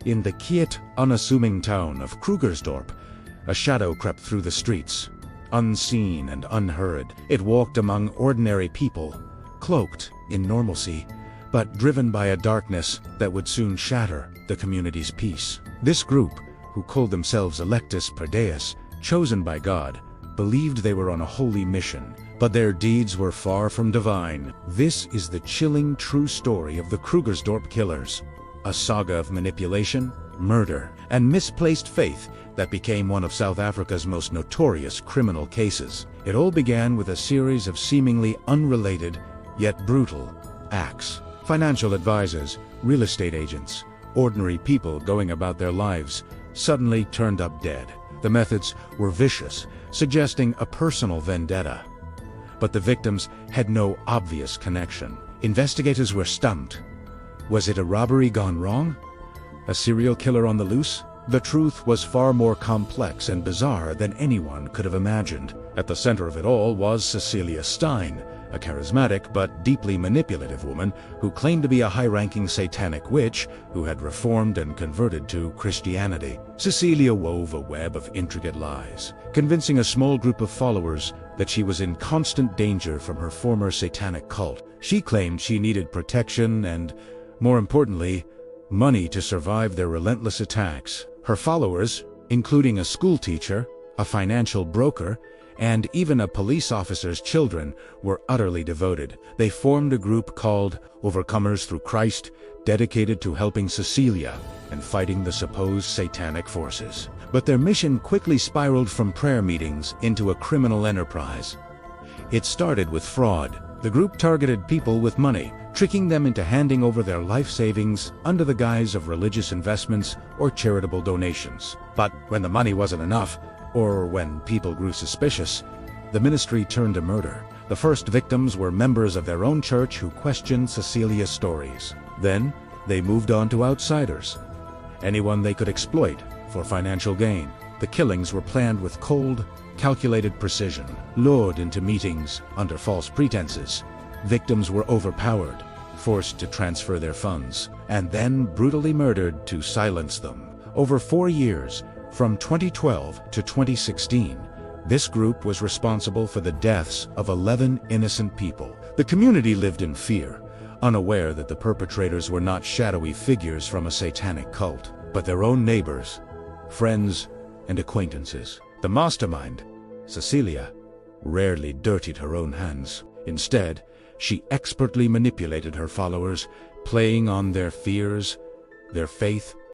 In the quiet, unassuming town of Krugersdorp, a shadow crept through the streets. Unseen and unheard, it walked among ordinary people, cloaked in normalcy, but driven by a darkness that would soon shatter the community's peace. This group, who called themselves Electus per Deus, chosen by God, believed they were on a holy mission, but their deeds were far from divine. This is the chilling true story of the Krugersdorp Killers, a saga of manipulation, murder, and misplaced faith that became one of South Africa's most notorious criminal cases. It all began with a series of seemingly unrelated, yet brutal, acts. Financial advisors, real estate agents, ordinary people going about their lives suddenly turned up dead. The methods were vicious, suggesting a personal vendetta. But the victims had no obvious connection. Investigators were stumped. Was it a robbery gone wrong? A serial killer on the loose? The truth was far more complex and bizarre than anyone could have imagined. At the center of it all was Cecilia Stein, a charismatic but deeply manipulative woman who claimed to be a high-ranking satanic witch who had reformed and converted to Christianity. Cecilia wove a web of intricate lies, convincing a small group of followers that she was in constant danger from her former satanic cult. She claimed she needed protection and, more importantly, money to survive their relentless attacks. Her followers, including a schoolteacher, a financial broker, and even a police officer's children, were utterly devoted. They formed a group called Overcomers Through Christ, dedicated to helping Cecilia and fighting the supposed satanic forces. But their mission quickly spiraled from prayer meetings into a criminal enterprise. It started with fraud. The group targeted people with money, tricking them into handing over their life savings under the guise of religious investments or charitable donations. But when the money wasn't enough, or when people grew suspicious, the ministry turned to murder. The first victims were members of their own church who questioned Cecilia's stories. Then, they moved on to outsiders, anyone they could exploit for financial gain. The killings were planned with cold, calculated precision. Lured into meetings under false pretenses, victims were overpowered, forced to transfer their funds, and then brutally murdered to silence them. Over 4 years, from 2012 to 2016, this group was responsible for the deaths of 11 innocent people. The community lived in fear, unaware that the perpetrators were not shadowy figures from a satanic cult, but their own neighbors, friends, and acquaintances. The mastermind, Cecilia, rarely dirtied her own hands. Instead, she expertly manipulated her followers, playing on their fears, their faith,